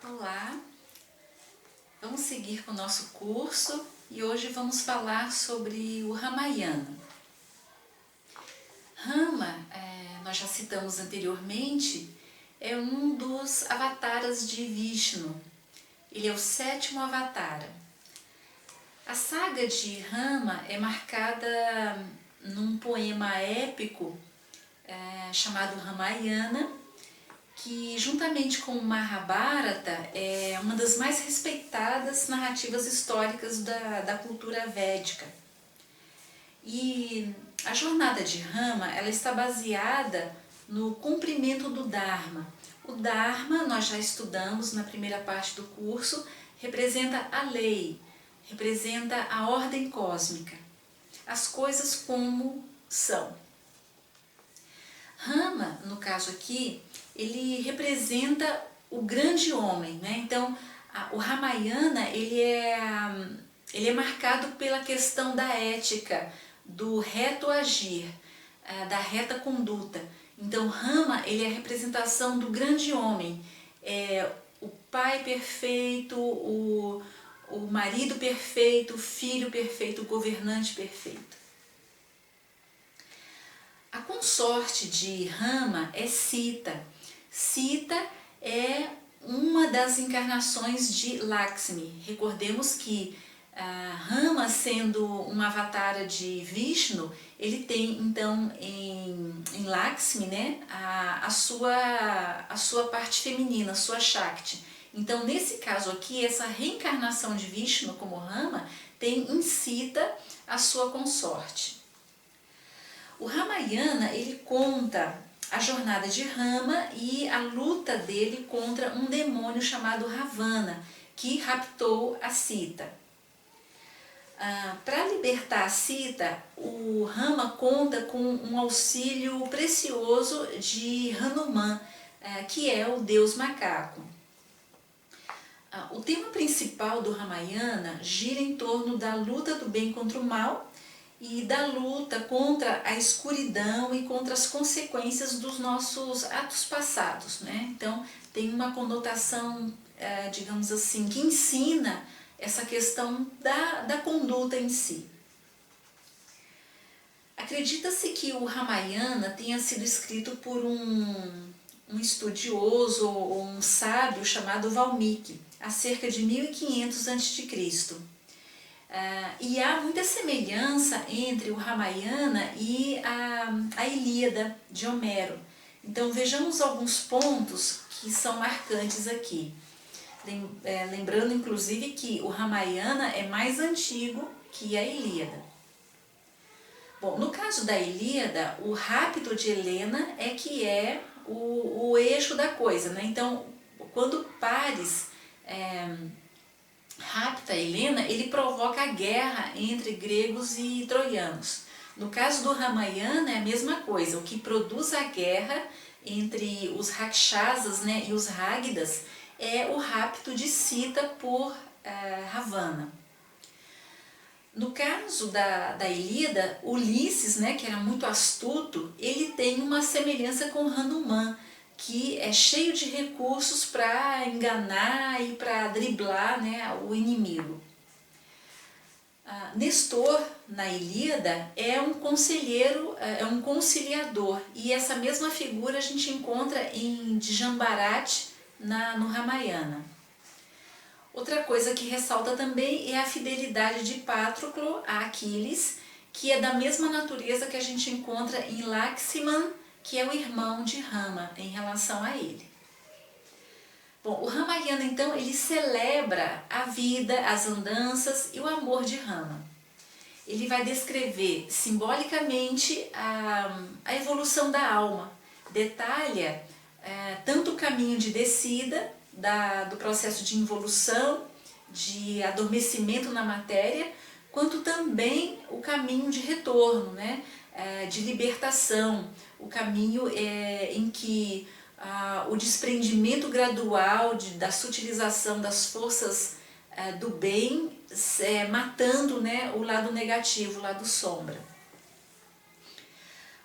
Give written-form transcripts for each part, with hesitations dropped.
Olá, vamos seguir com o nosso curso e hoje vamos falar sobre o Ramayana. Rama, nós já citamos anteriormente, é um dos avataras de Vishnu. Ele é o 7º avatara. A saga de Rama é marcada num poema épico chamado Ramayana, que juntamente com o Mahabharata é uma das mais respeitadas narrativas históricas da cultura védica. E a jornada de Rama ela está baseada no cumprimento do Dharma. O Dharma, nós já estudamos na primeira parte do curso, representa a lei, representa a ordem cósmica, as coisas como são. Rama, no caso aqui, ele representa o grande homem, né? Então, o Ramayana ele é marcado pela questão da ética, do reto agir, da reta conduta. Então, Rama ele é a representação do grande homem, o pai perfeito, o marido perfeito, o filho perfeito, o governante perfeito. A consorte de Rama é Sita. Sita é uma das encarnações de Lakshmi. Recordemos que Rama, sendo uma avatara de Vishnu, ele tem então em Lakshmi, né, a sua parte feminina, a sua Shakti. Então, nesse caso aqui, essa reencarnação de Vishnu como Rama tem em Sita a sua consorte. O Ramayana ele conta a jornada de Rama e a luta dele contra um demônio chamado Ravana, que raptou a Sita. Para libertar a Sita, o Rama conta com um auxílio precioso de Hanuman, que é o deus macaco. O tema principal do Ramayana gira em torno da luta do bem contra o mal e da luta contra a escuridão e contra as consequências dos nossos atos passados, né? Então, tem uma conotação, digamos assim, que ensina essa questão da conduta em si. Acredita-se que o Ramayana tenha sido escrito por um estudioso ou um sábio chamado Valmiki, há cerca de 1500 a.C. E há muita semelhança entre o Ramayana e a Ilíada de Homero. Então vejamos alguns pontos que são marcantes aqui. Lembrando inclusive que o Ramayana é mais antigo que a Ilíada. Bom, no caso da Ilíada, o rapto de Helena é que é o eixo da coisa, né? Então, quando Paris rapta Helena, ele provoca a guerra entre gregos e troianos. No caso do Ramayana é a mesma coisa, o que produz a guerra entre os Rakshasas, né, e os Rágidas é o rapto de Sita por Ravana. No caso da Ilíada, Ulisses, né, que era muito astuto, ele tem uma semelhança com Hanuman, que é cheio de recursos para enganar e para driblar, né, o inimigo. Nestor, na Ilíada, é um conselheiro, é um conciliador, e essa mesma figura a gente encontra em Djambarat no Ramayana. Outra coisa que ressalta também é a fidelidade de Patroclo a Aquiles, que é da mesma natureza que a gente encontra em Lakshman, que é o irmão de Rama, em relação a ele. Bom, o Ramayana, então, ele celebra a vida, as andanças e o amor de Rama. Ele vai descrever simbolicamente a evolução da alma, detalha tanto o caminho de descida, do processo de involução, de adormecimento na matéria, quanto também o caminho de retorno, né? De libertação, o caminho em que o desprendimento gradual da sutilização das forças do bem, matando, né, o lado negativo, o lado sombra.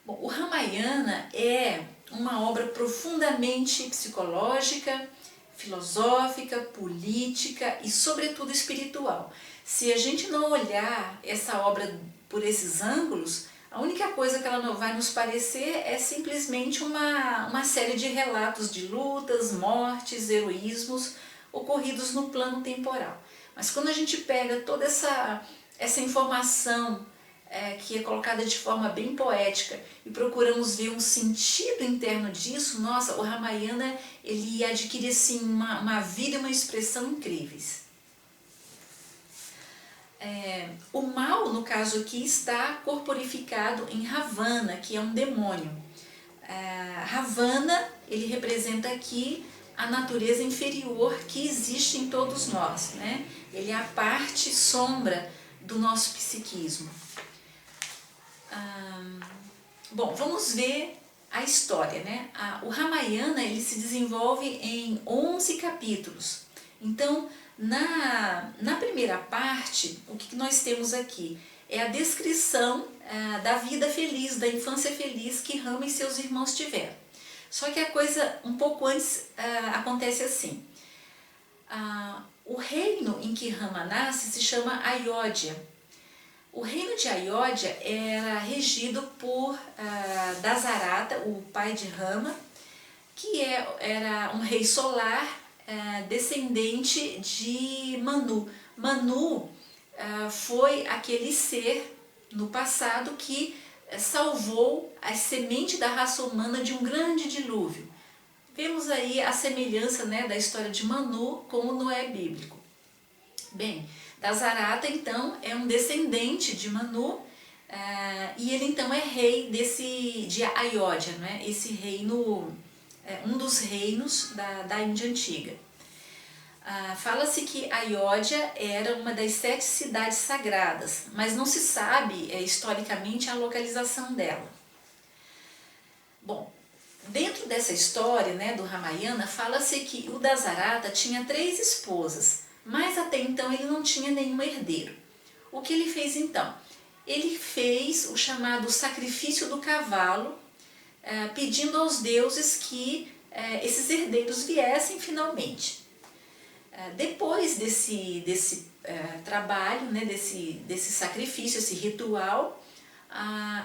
Bom, o Ramayana é uma obra profundamente psicológica, filosófica, política e, sobretudo, espiritual. Se a gente não olhar essa obra por esses ângulos, a única coisa que ela não vai nos parecer é simplesmente uma série de relatos de lutas, mortes, heroísmos ocorridos no plano temporal. Mas quando a gente pega toda essa informação que é colocada de forma bem poética e procuramos ver um sentido interno disso, nossa, o Ramayana ele adquire assim, uma vida e uma expressão incríveis. O mal, no caso aqui, está corporificado em Ravana, que é um demônio. Ravana, ele representa aqui a natureza inferior que existe em todos nós, né? Ele é a parte sombra do nosso psiquismo. Bom, vamos ver a história, né? O Ramayana ele se desenvolve em 11 capítulos. Então, na primeira parte, o que nós temos aqui é a descrição da vida feliz, da infância feliz que Rama e seus irmãos tiveram. Só que a coisa um pouco antes acontece assim. O reino em que Rama nasce se chama Ayodhya. O reino de Ayodhya era regido por Dasarata, o pai de Rama, que era um rei solar descendente de Manu. Manu foi aquele ser no passado que salvou a semente da raça humana de um grande dilúvio. Vemos aí a semelhança, né, da história de Manu com o Noé bíblico. Bem, Dasarata então é um descendente de Manu e ele então é rei de Ayodhya, né? Esse reino, um dos reinos da Índia Antiga. Fala-se que Ayodhya era uma das 7 cidades sagradas, mas não se sabe historicamente a localização dela. Bom, dentro dessa história, né, do Ramayana, fala-se que o Dasarata tinha 3 esposas, mas até então ele não tinha nenhum herdeiro. O que ele fez então? Ele fez o chamado sacrifício do cavalo, pedindo aos deuses que esses herdeiros viessem finalmente. Depois desse trabalho, né, desse sacrifício, esse ritual,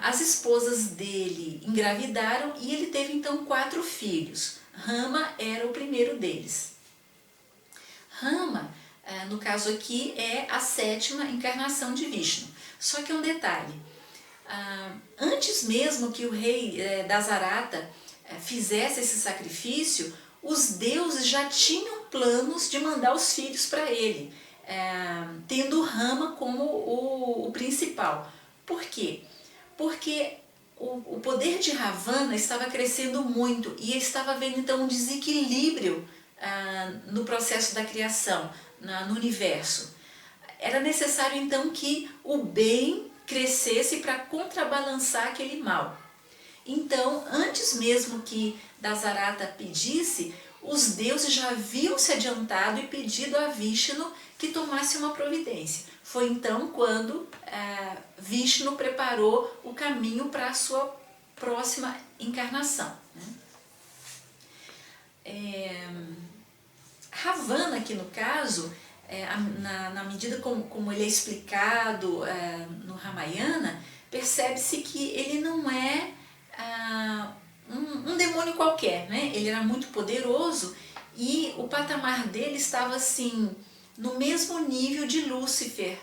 as esposas dele engravidaram e ele teve então 4 filhos. Rama era o primeiro deles. Rama, no caso aqui, é a 7ª encarnação de Vishnu. Só que um detalhe, antes mesmo que o rei Dasarata fizesse esse sacrifício, os deuses já tinham planos de mandar os filhos para ele, tendo Rama como o principal. Por quê? Porque o poder de Ravana estava crescendo muito e estava havendo então um desequilíbrio no processo da criação, no universo. Era necessário então que o bem crescesse para contrabalançar aquele mal. Então, antes mesmo que Dasarata pedisse, os deuses já haviam se adiantado e pedido a Vishnu que tomasse uma providência. Foi então quando Vishnu preparou o caminho para a sua próxima encarnação, né? Ravana, aqui no caso, na medida como ele é explicado no Ramayana, percebe-se que ele não é um demônio qualquer, né? Ele era muito poderoso e o patamar dele estava assim no mesmo nível de Lúcifer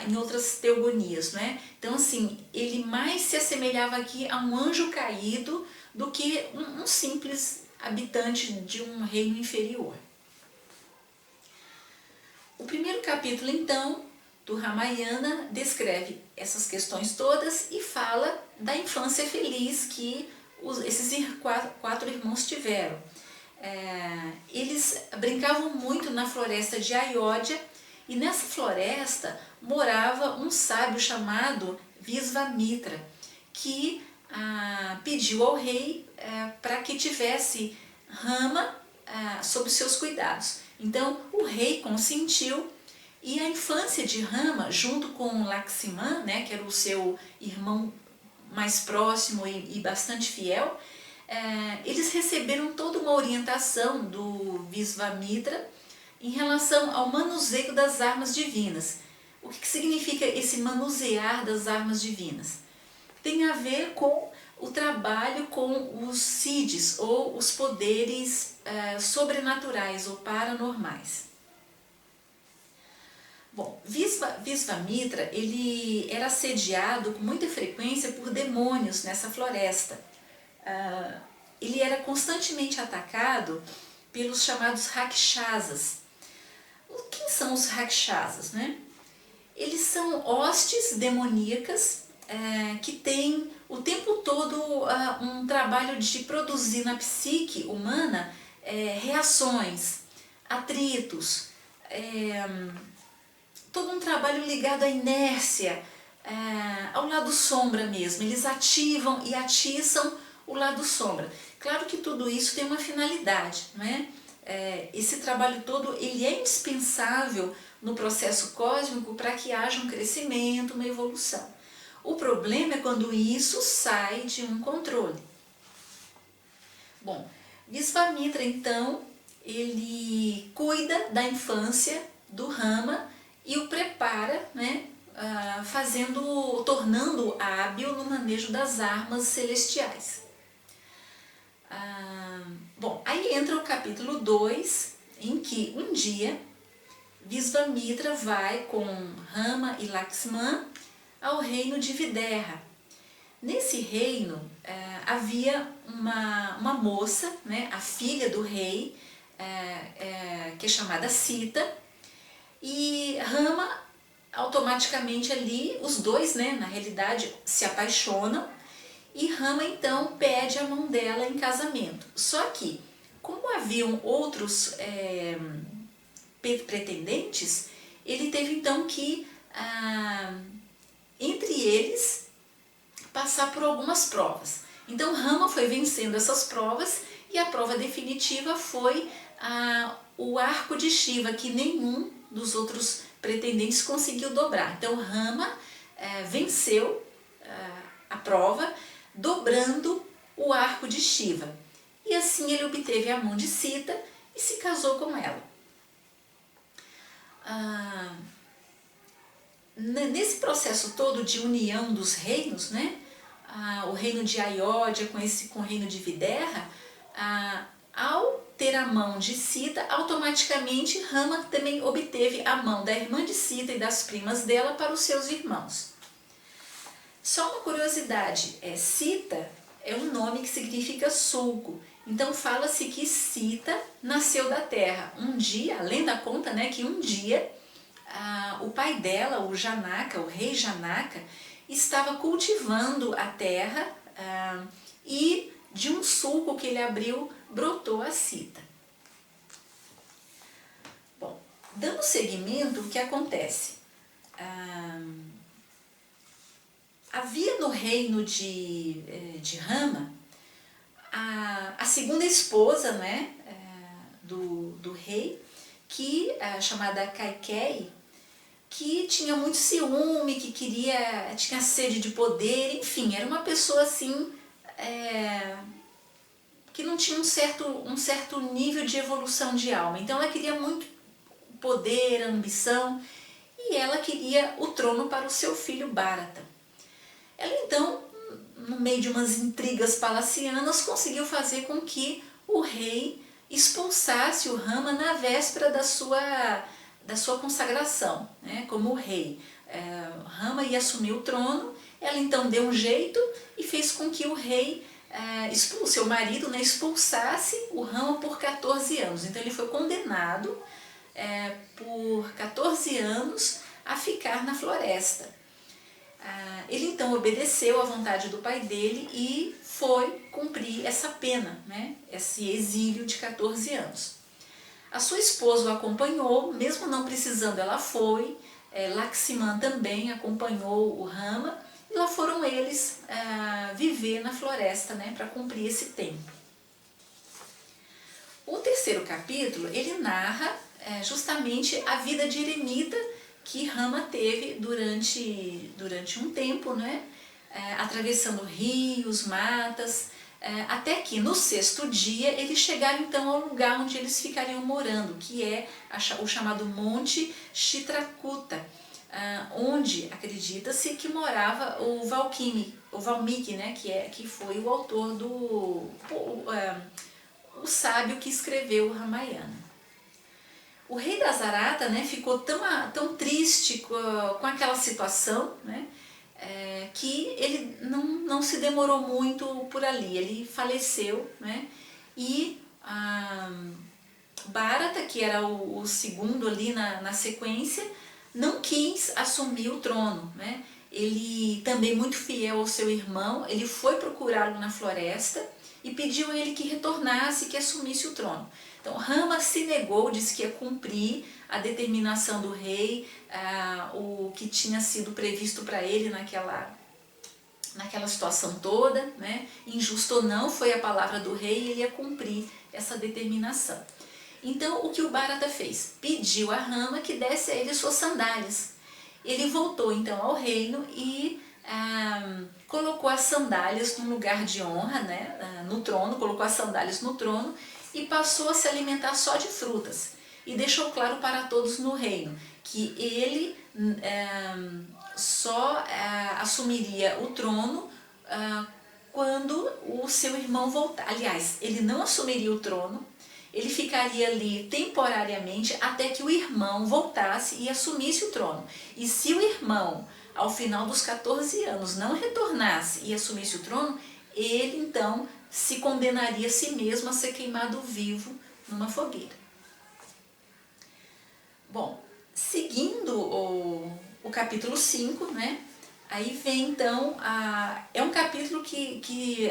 em outras teogonias, né? Então assim, ele mais se assemelhava aqui a um anjo caído do que um simples habitante de um reino inferior. O primeiro capítulo, então, do Ramayana descreve essas questões todas e fala da infância feliz que esses 4 irmãos tiveram. Eles brincavam muito na floresta de Ayodhya e nessa floresta morava um sábio chamado Visvamitra, que pediu ao rei para que tivesse Rama sob seus cuidados. Então o rei consentiu e a infância de Rama, junto com Lakshmana, né, que era o seu irmão mais próximo e bastante fiel, eles receberam toda uma orientação do Visvamitra em relação ao manuseio das armas divinas. O que significa esse manusear das armas divinas? Tem a ver com o trabalho com os siddhis, ou os poderes sobrenaturais ou paranormais. Bom, Visvamitra, ele era assediado com muita frequência por demônios nessa floresta. Ele era constantemente atacado pelos chamados Rakshasas. Quem são os Rakshasas, né? Eles são hostes demoníacas que têm o tempo todo um trabalho de produzir na psique humana reações, atritos, todo um trabalho ligado à inércia, ao lado sombra mesmo. Eles ativam e atiçam o lado sombra. Claro que tudo isso tem uma finalidade, não é? Esse trabalho todo ele é indispensável no processo cósmico para que haja um crescimento, uma evolução. O problema é quando isso sai de um controle. Bom, Visvamitra então, ele cuida da infância do Rama e o prepara, né, tornando-o hábil no manejo das armas celestiais. Bom, aí entra o capítulo 2, em que um dia Visvamitra vai com Rama e Lakshmana ao reino de Videha. Nesse reino havia uma moça, né, a filha do rei, que é chamada Sita, e Rama automaticamente ali, os dois, né, na realidade, se apaixonam, e Rama então pede a mão dela em casamento. Só que, como haviam outros pretendentes, ele teve então que, entre eles, passar por algumas provas. Então Rama foi vencendo essas provas e a prova definitiva foi o arco de Shiva, que nenhum dos outros pretendentes conseguiu dobrar. Então Rama venceu a prova, dobrando o arco de Shiva. E assim ele obteve a mão de Sita e se casou com ela. Nesse processo todo de união dos reinos, né, o reino de Ayodhya com o reino de Videha, ao ter a mão de Sita, automaticamente Rama também obteve a mão da irmã de Sita e das primas dela para os seus irmãos. Só uma curiosidade, Sita é um nome que significa sulco. Então fala-se que Sita nasceu da terra. Um dia, a lenda conta, né, que um dia o pai dela, o Janaka, o rei Janaka, estava cultivando a terra e de um sulco que ele abriu brotou a Sita. Bom, dando seguimento, o que acontece? Havia no reino de Rama a segunda esposa, né, do rei, que chamada Kaikeyi, que tinha muito ciúme, que tinha sede de poder, enfim, era uma pessoa assim que não tinha um certo nível de evolução de alma. Então ela queria muito poder, ambição, e ela queria o trono para o seu filho Bharata. Ela então, no meio de umas intrigas palacianas, conseguiu fazer com que o rei expulsasse o Rama na véspera da sua consagração, né, como rei. Rama ia assumir o trono, ela então deu um jeito e fez com que o rei, seu marido, né, expulsasse o Rama por 14 anos. Então ele foi condenado por 14 anos a ficar na floresta. Ele então obedeceu à vontade do pai dele e foi cumprir essa pena, né, esse exílio de 14 anos. A sua esposa o acompanhou, mesmo não precisando ela foi, Lakshmana também acompanhou o Rama, e lá foram eles viver na floresta, né, para cumprir esse tempo. O terceiro capítulo, ele narra justamente a vida de eremita que Rama teve durante um tempo, né, atravessando rios, matas, até que no 6º dia eles chegaram então ao lugar onde eles ficariam morando, que é o chamado Monte Chitrakuta, onde acredita-se que morava o Valmiki, né, que foi o autor o sábio que escreveu o Ramayana. O rei Dasarata, né, ficou tão triste com aquela situação, né, que ele não se demorou muito por ali, ele faleceu, né, e Bharata, que era o segundo ali na sequência, não quis assumir o trono, né. Ele também muito fiel ao seu irmão, ele foi procurá-lo na floresta e pediu a ele que retornasse, que assumisse o trono. Então Rama se negou, disse que ia cumprir a determinação do rei, o que tinha sido previsto para ele naquela situação toda, né? Injusto ou não, foi a palavra do rei e ele ia cumprir essa determinação. Então o que o Bharata fez? Pediu a Rama que desse a ele suas sandálias. Ele voltou então ao reino e colocou as sandálias num lugar de honra, né? No trono, colocou as sandálias no trono e passou a se alimentar só de frutas. E deixou claro para todos no reino que ele só assumiria o trono quando o seu irmão voltar. Aliás, ele não assumiria o trono, ele ficaria ali temporariamente até que o irmão voltasse e assumisse o trono. E se o irmão, ao final dos 14 anos, não retornasse e assumisse o trono, ele então se condenaria a si mesmo a ser queimado vivo numa fogueira. Bom, seguindo o capítulo 5, né? Aí vem então, é um capítulo que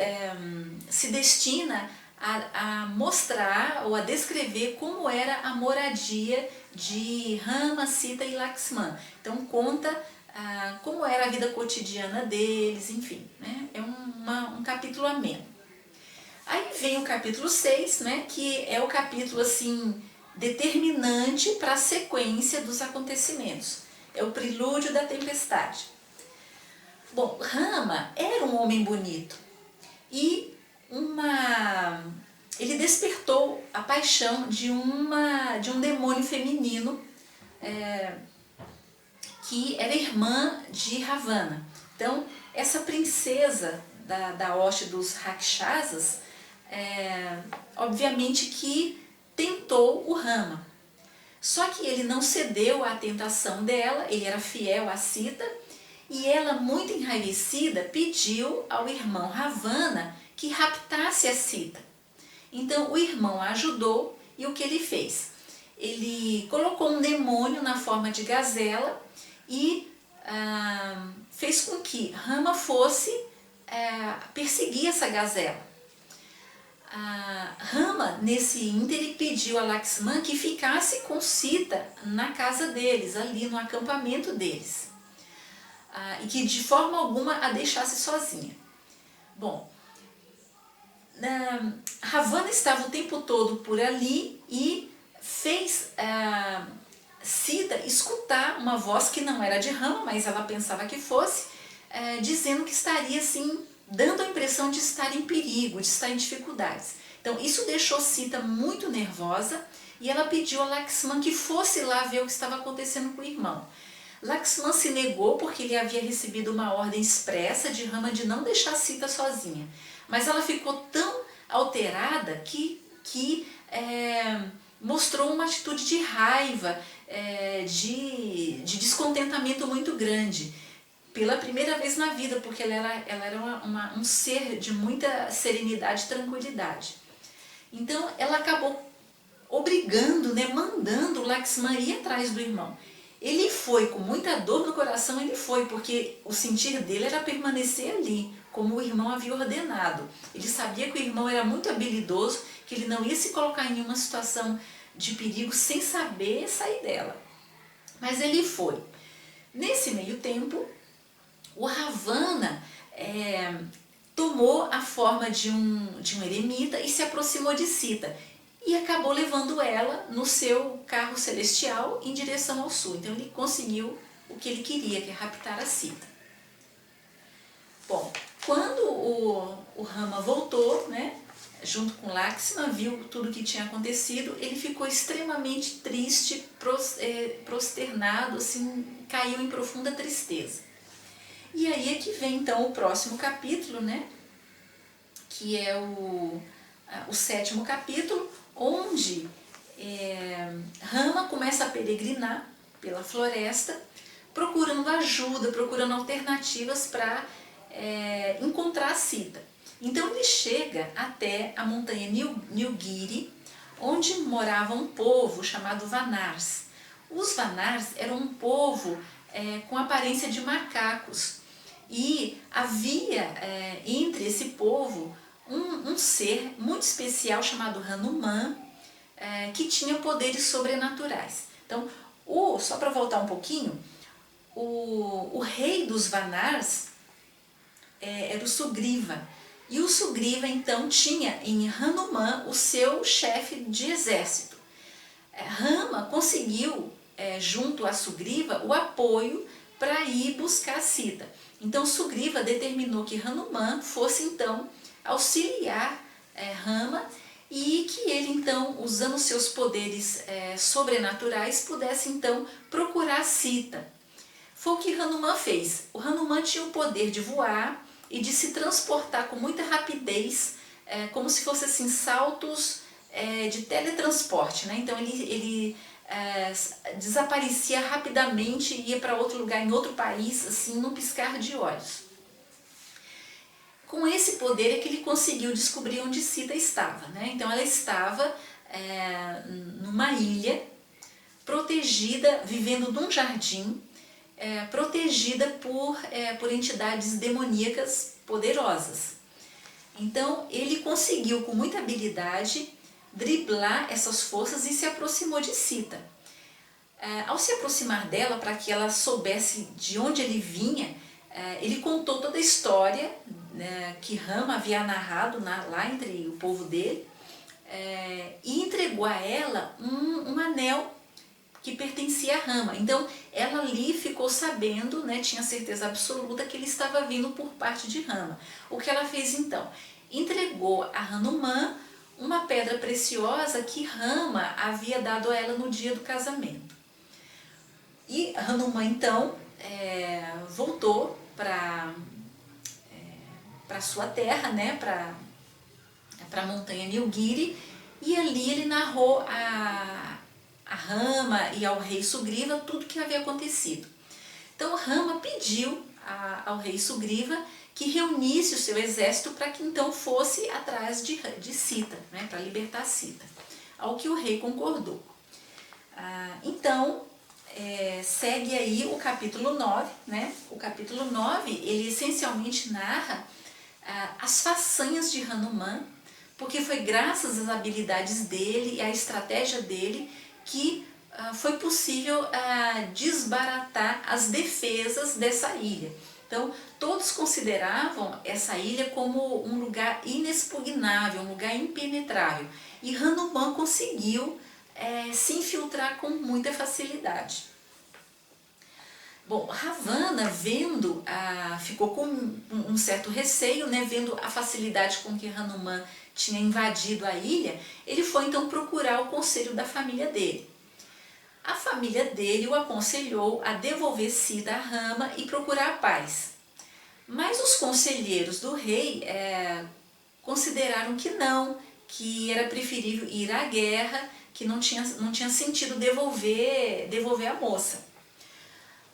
se destina a mostrar ou a descrever como era a moradia de Rama, Sita e Lakshmana. Então conta como era a vida cotidiana deles, enfim, né? É um capítulo ameno. Aí vem o capítulo 6, né, que é o capítulo assim determinante para a sequência dos acontecimentos. É o prelúdio da tempestade. Bom, Rama era um homem bonito e ele despertou a paixão de um demônio feminino que era irmã de Ravana. Então, essa princesa da hoste dos Rakshasas, obviamente que tentou o Rama. Só que ele não cedeu à tentação dela, ele era fiel a Sita, e ela, muito enraivecida, pediu ao irmão Ravana que raptasse a Sita. Então o irmão a ajudou e o que ele fez? Ele colocou um demônio na forma de gazela e fez com que Rama fosse perseguir essa gazela. Rama, nesse ínterim, pediu a Lakshmana que ficasse com Sita na casa deles, ali no acampamento deles, e que de forma alguma a deixasse sozinha. Bom, Ravana estava o tempo todo por ali e fez Sita escutar uma voz que não era de Rama, mas ela pensava que fosse, dizendo que estaria assim, dando a impressão de estar em perigo, de estar em dificuldades. Então isso deixou Sita muito nervosa e ela pediu a Lakshmana que fosse lá ver o que estava acontecendo com o irmão. Lakshmana se negou porque ele havia recebido uma ordem expressa de Rama de não deixar Sita sozinha. Mas ela ficou tão alterada que mostrou uma atitude de raiva, de descontentamento muito grande. Pela primeira vez na vida, porque ela era um ser de muita serenidade e tranquilidade. Então ela acabou obrigando, né, mandando Lakshmana ir atrás do irmão. Ele foi, com muita dor no coração, ele foi, porque o sentir dele era permanecer ali, como o irmão havia ordenado. Ele sabia que o irmão era muito habilidoso, que ele não ia se colocar em nenhuma situação de perigo sem saber sair dela. Mas ele foi. Nesse meio tempo, o Ravana tomou a forma de um eremita e se aproximou de Sita e acabou levando ela no seu carro celestial em direção ao sul. Então ele conseguiu o que ele queria, que é raptar a Sita. Bom, quando o Rama voltou, né, junto com Lakshmana, viu tudo o que tinha acontecido, ele ficou extremamente triste, prosternado, assim, caiu em profunda tristeza. E aí é que vem então o próximo capítulo, né, que é o 7º capítulo, onde Rama começa a peregrinar pela floresta, procurando ajuda, procurando alternativas para encontrar Sita. Então ele chega até a montanha Nilgiri, onde morava um povo chamado Vanars. Os Vanars eram um povo com aparência de macacos, e havia entre esse povo um ser muito especial chamado Hanuman, que tinha poderes sobrenaturais. Então, só para voltar um pouquinho, o rei dos Vanars era o Sugriva. E o Sugriva, então, tinha em Hanuman o seu chefe de exército. Rama conseguiu, junto a Sugriva, o apoio para ir buscar Sita. Então, Sugriva determinou que Hanuman fosse, então, auxiliar Rama, e que ele, então, usando seus poderes sobrenaturais, pudesse, então, procurar Sita. Foi o que Hanuman fez. O Hanuman tinha o poder de voar e de se transportar com muita rapidez, como se fossem assim, saltos de teletransporte, né? Então ele desaparecia rapidamente e ia para outro lugar, em outro país, assim, num piscar de olhos. Com esse poder é que ele conseguiu descobrir onde Sita estava, né? Então ela estava numa ilha, protegida, vivendo num jardim, protegida por entidades demoníacas poderosas. Então ele conseguiu, com muita habilidade, driblar essas forças e se aproximou de Sita. Ao se aproximar dela, para que ela soubesse de onde ele vinha, ele contou toda a história que Rama havia narrado lá entre o povo dele, e entregou a ela um anel que pertencia a Rama. Então ela ali ficou sabendo, né, tinha certeza absoluta que ele estava vindo por parte de Rama. O que ela fez então? Entregou a Hanuman uma pedra preciosa que Rama havia dado a ela no dia do casamento. E Hanuman então voltou para sua terra, né, para a montanha Nilgiri, e ali ele narrou a Rama e ao rei Sugriva tudo o que havia acontecido. Então Rama pediu ao rei Sugriva que reunisse o seu exército para que então fosse atrás de Sita, né, para libertar Sita, ao que o rei concordou. Então segue aí o capítulo 9, né? O capítulo 9, ele essencialmente narra as façanhas de Hanuman, porque foi graças às habilidades dele e à estratégia dele que foi possível desbaratar as defesas dessa ilha. Então, todos consideravam essa ilha como um lugar inexpugnável, um lugar impenetrável. E Hanuman conseguiu se infiltrar com muita facilidade. Bom, Ravana, vendo, ficou com um certo receio, né, vendo a facilidade com que Hanuman tinha invadido a ilha, ele foi então procurar o conselho da família dele. A família dele o aconselhou a devolver Sita a Rama e procurar a paz. Mas os conselheiros do rei consideraram que não, que era preferível ir à guerra, que não tinha sentido devolver a moça.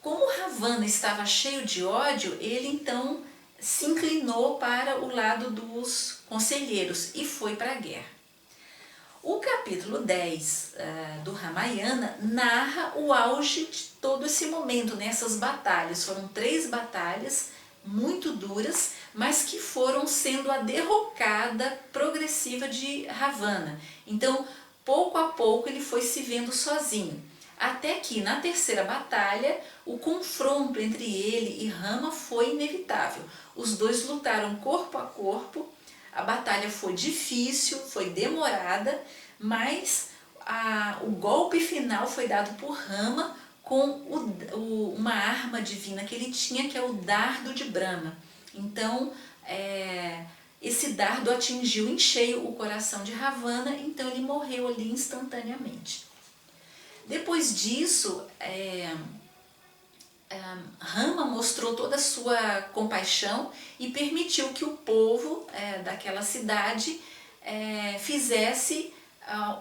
Como Ravana estava cheio de ódio, ele então se inclinou para o lado dos conselheiros e foi para a guerra. O capítulo 10 do Ramayana narra o auge de todo esse momento, nessas batalhas. Foram 3 batalhas muito duras, mas que foram sendo a derrocada progressiva de Ravana. Então, pouco a pouco, ele foi se vendo sozinho. Até que, na 3ª batalha, o confronto entre ele e Rama foi inevitável. Os dois lutaram corpo a corpo. A batalha foi difícil, foi demorada, mas o golpe final foi dado por Rama com uma arma divina que ele tinha, que é o dardo de Brahma. Então, esse dardo atingiu em cheio o coração de Ravana, então ele morreu ali instantaneamente. Depois disso, Rama mostrou toda a sua compaixão e permitiu que o povo daquela cidade fizesse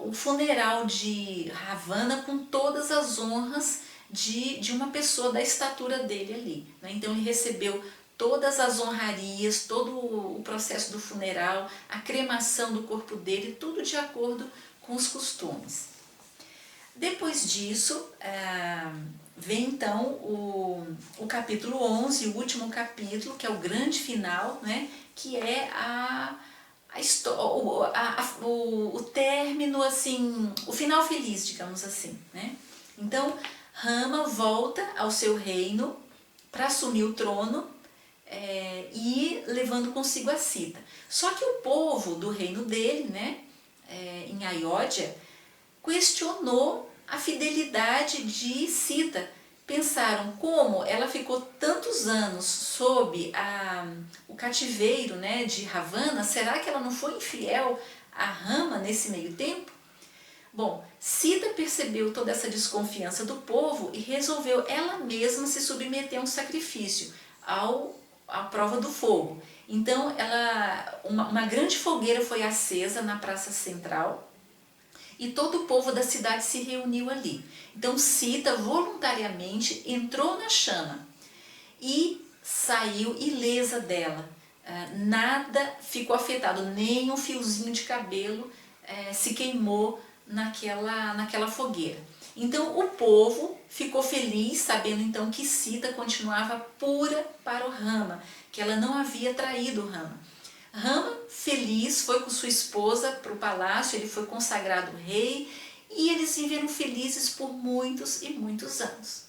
o funeral de Ravana com todas as honras de uma pessoa da estatura dele ali, né? Então ele recebeu todas as honrarias, todo o processo do funeral, a cremação do corpo dele, tudo de acordo com os costumes. Depois disso, vem então o capítulo 11, o último capítulo, que é o grande final, né? Que é o término, assim, o final feliz, digamos assim, né? Então, Rama volta ao seu reino para assumir o trono e levando consigo a Sita. Só que o povo do reino dele, né, em Ayodhya, questionou a fidelidade de Sita. Pensaram como ela ficou tantos anos sob o cativeiro, né, de Ravana, será que ela não foi infiel a Rama nesse meio tempo? Bom, Sita percebeu toda essa desconfiança do povo e resolveu ela mesma se submeter a um sacrifício, à prova do fogo. Então, uma grande fogueira foi acesa na praça central e todo o povo da cidade se reuniu ali. Então Sita voluntariamente entrou na chama e saiu ilesa dela. Nada ficou afetado, nem um fiozinho de cabelo se queimou naquela fogueira. Então o povo ficou feliz, sabendo então que Sita continuava pura para o Rama, que ela não havia traído o Rama. Rama, feliz, foi com sua esposa para o palácio, ele foi consagrado rei e eles viveram felizes por muitos e muitos anos.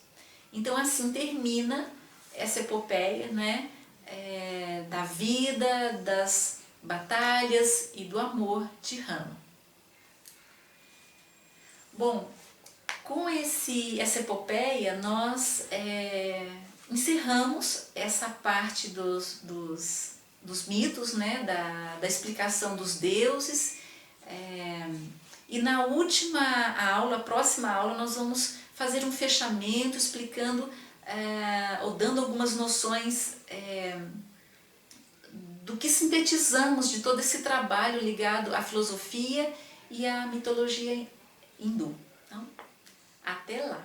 Então assim termina essa epopeia, né, da vida, das batalhas e do amor de Rama. Bom, com essa epopeia nós encerramos essa parte dos mitos, né, da explicação dos deuses, e na última aula, próxima aula, nós vamos fazer um fechamento explicando ou dando algumas noções do que sintetizamos de todo esse trabalho ligado à filosofia e à mitologia hindu. Então, até lá!